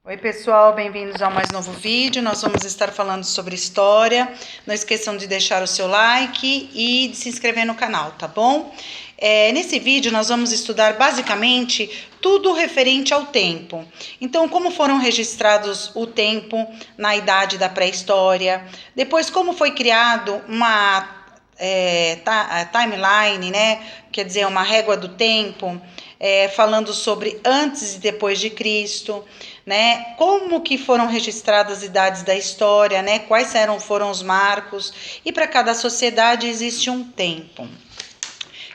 Oi pessoal, bem-vindos a mais novo vídeo. Nós vamos estar falando sobre história. Não esqueçam de deixar o seu like e de se inscrever no canal, tá bom? Nesse vídeo nós vamos estudar basicamente tudo referente ao tempo. Então, como foram registrados o tempo na idade da pré-história, depois como foi criado uma timeline, né? Quer dizer, uma régua do tempo, falando sobre antes e depois de Cristo, né? Como que foram registradas as idades da história, né? Quais foram os marcos, e para cada sociedade existe um tempo.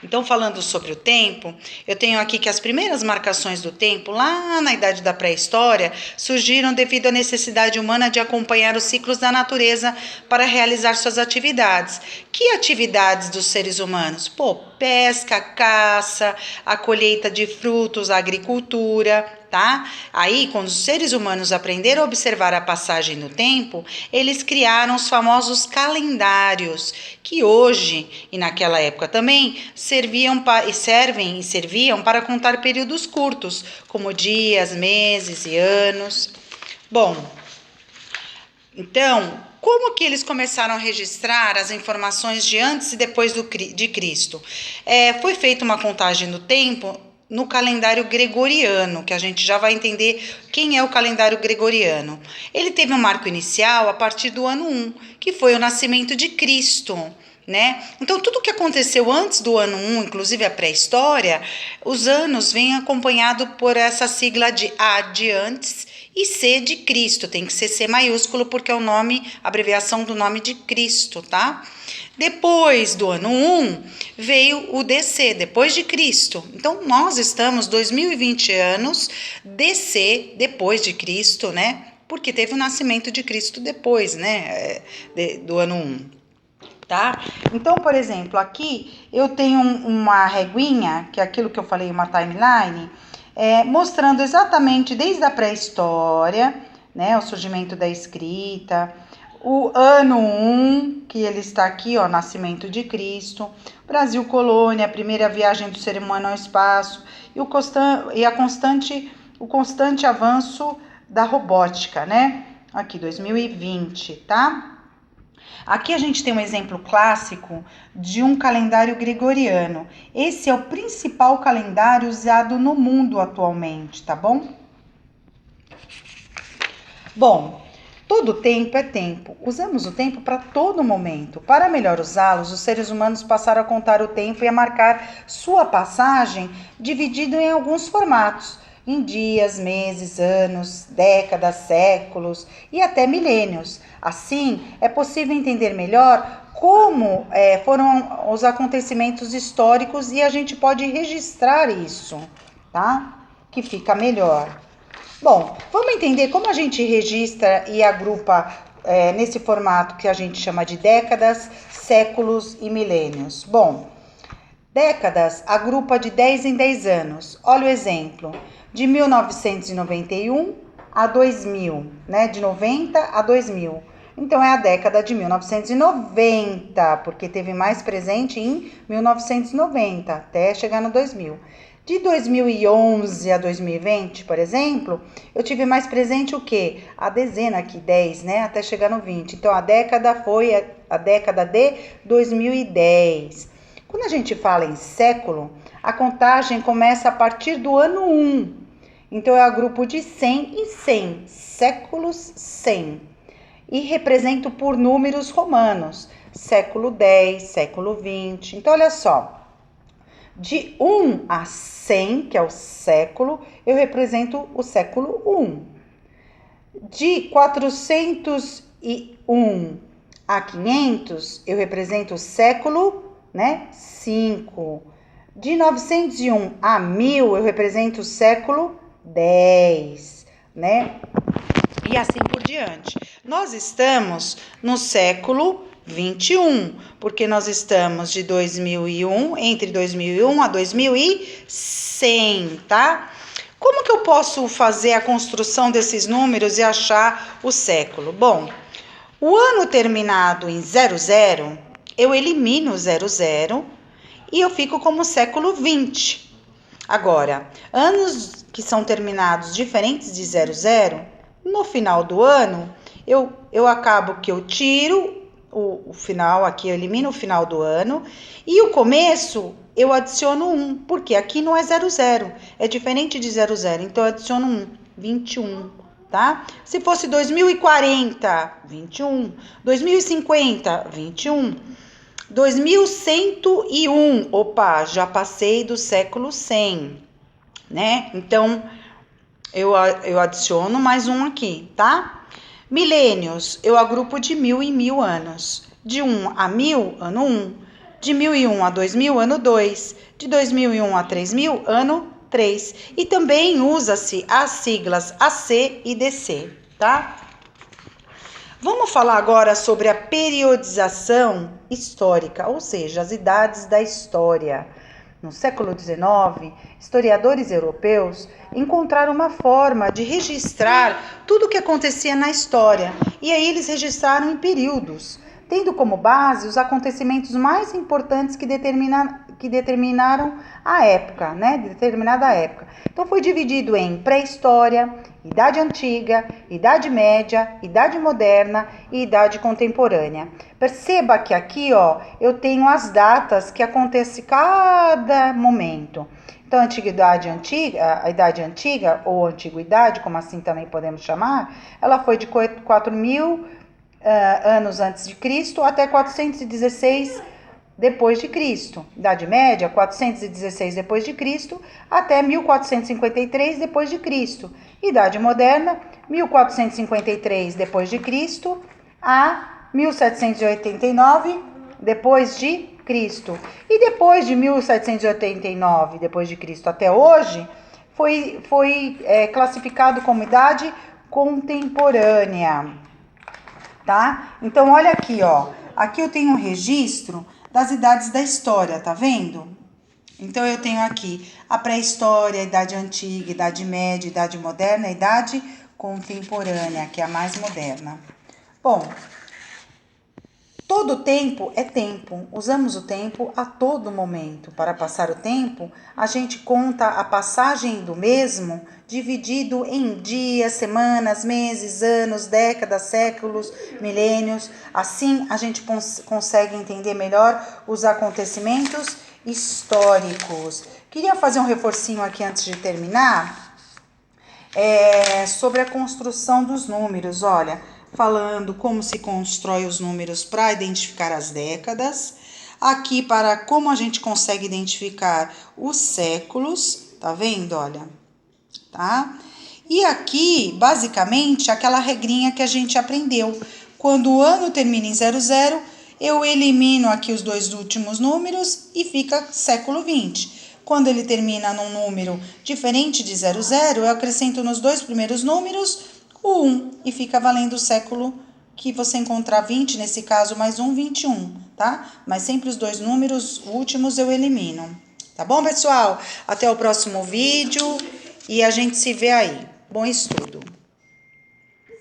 Então, falando sobre o tempo, eu tenho aqui que as primeiras marcações do tempo, lá na idade da pré-história, surgiram devido à necessidade humana de acompanhar os ciclos da natureza para realizar suas atividades. Que atividades dos seres humanos? Pesca, caça, a colheita de frutos, a agricultura, tá? Aí, quando os seres humanos aprenderam a observar a passagem do tempo, eles criaram os famosos calendários, que hoje e naquela época também serviam para contar períodos curtos, como dias, meses e anos. Bom, então, como que eles começaram a registrar as informações de antes e depois de Cristo? Foi feita uma contagem do tempo no calendário gregoriano, que a gente já vai entender quem é o calendário gregoriano. Ele teve um marco inicial a partir do ano 1, que foi o nascimento de Cristo, né? Então, tudo que aconteceu antes do ano 1, inclusive a pré-história, os anos vêm acompanhado por essa sigla de A de antes e C de Cristo. Tem que ser C maiúsculo porque é o nome, a abreviação do nome de Cristo, tá? Depois do ano 1 veio o DC, depois de Cristo. Então, nós estamos 2020 anos DC, depois de Cristo, né? Porque teve o nascimento de Cristo depois, né? Do ano 1. Tá? Então, por exemplo, aqui eu tenho uma reguinha, que é aquilo que eu falei, uma timeline, mostrando exatamente desde a pré-história, né? O surgimento da escrita, o ano 1, que ele está aqui, ó, nascimento de Cristo, Brasil colônia, a primeira viagem do ser humano ao espaço e o constante avanço da robótica, né? Aqui, 2020, tá? Aqui a gente tem um exemplo clássico de um calendário gregoriano. Esse é o principal calendário usado no mundo atualmente, tá bom? Bom, todo tempo é tempo. Usamos o tempo para todo momento. Para melhor usá-los, os seres humanos passaram a contar o tempo e a marcar sua passagem dividido em alguns formatos, em dias, meses, anos, décadas, séculos e até milênios. Assim, é possível entender melhor como foram os acontecimentos históricos e a gente pode registrar isso, tá? Que fica melhor. Bom, vamos entender como a gente registra e agrupa nesse formato que a gente chama de décadas, séculos e milênios. Bom, décadas agrupa de 10 em 10 anos. Olha o exemplo, de 1991 a 2000, né? De 90 a 2000. Então, é a década de 1990, porque teve mais presente em 1990, até chegar no 2000. De 2011 a 2020, por exemplo, eu tive mais presente o quê? A dezena aqui, 10, né? Até chegar no 20. Então, a década foi a década de 2010. Quando a gente fala em século, a contagem começa a partir do ano 1. Então, é o grupo de 100 em 100, séculos 100. E represento por números romanos, século 10, século 20. Então, olha só. De 1 a 100, que é o século, eu represento o século 1. De 401 a 500, eu represento o século, né, 5. De 901 a 1000, eu represento o século 10, né? E assim por diante. Nós estamos no século 21, porque nós estamos de 2001, entre 2001 a 2100, tá? Como que eu posso fazer a construção desses números e achar o século? Bom, o ano terminado em 00, eu elimino o 00 e eu fico como século 20. Agora, anos que são terminados diferentes de 00, No final do ano, eu acabo que eu tiro o final, aqui eu elimino o final do ano, e o começo eu adiciono 1, porque aqui não é 00, é diferente de 00, então eu adiciono 1, 21, tá? Se fosse 2040, 21, 2050, 21, 2101, opa, já passei do século 100, né? Então, eu adiciono mais um aqui, tá? Milênios, eu agrupo de 1000 em 1000 anos. De 1 a 1000, ano 1. De 1001 a 2000, ano 2. De 2001 a 3000, ano 3. E também usa-se as siglas AC e DC, tá? Vamos falar agora sobre a periodização histórica, ou seja, as idades da história. No século XIX, historiadores europeus encontraram uma forma de registrar tudo o que acontecia na história, e aí eles registraram em períodos, tendo como base os acontecimentos mais importantes que determinaram a época, né? Determinada época. Então foi dividido em pré-história, Idade Antiga, Idade Média, Idade Moderna e Idade Contemporânea. Perceba que aqui, ó, eu tenho as datas que acontece cada momento. Então, a Idade Antiga, ou Antiguidade, como assim também podemos chamar, ela foi de 4.000 anos antes de Cristo até 416 depois de Cristo. Idade Média, 416 depois de Cristo até 1453 depois de Cristo. Idade Moderna, 1453 depois de Cristo a 1789 depois de Cristo. E depois de 1789 depois de Cristo até hoje, foi classificado como idade contemporânea, tá? Então, olha aqui, ó. Aqui eu tenho um registro das idades da história, tá vendo? Então, eu tenho aqui a pré-história, a idade antiga, idade média, idade moderna, a idade contemporânea, que é a mais moderna. Bom, todo tempo é tempo. Usamos o tempo a todo momento. Para passar o tempo, a gente conta a passagem do mesmo dividido em dias, semanas, meses, anos, décadas, séculos, milênios. Assim, a gente consegue entender melhor os acontecimentos históricos. Queria fazer um reforcinho aqui antes de terminar, sobre a construção dos números. Olha, falando como se constrói os números para identificar as décadas. Aqui para como a gente consegue identificar os séculos, tá vendo? Olha, tá? E aqui, basicamente, aquela regrinha que a gente aprendeu. Quando o ano termina em 00, eu elimino aqui os dois últimos números e fica século 20. Quando ele termina num número diferente de 00, eu acrescento nos dois primeiros números o 1 e fica valendo o século que você encontrar 20, nesse caso, mais 1, 21, tá? Mas sempre os dois números últimos eu elimino. Tá bom, pessoal? Até o próximo vídeo e a gente se vê aí. Bom estudo!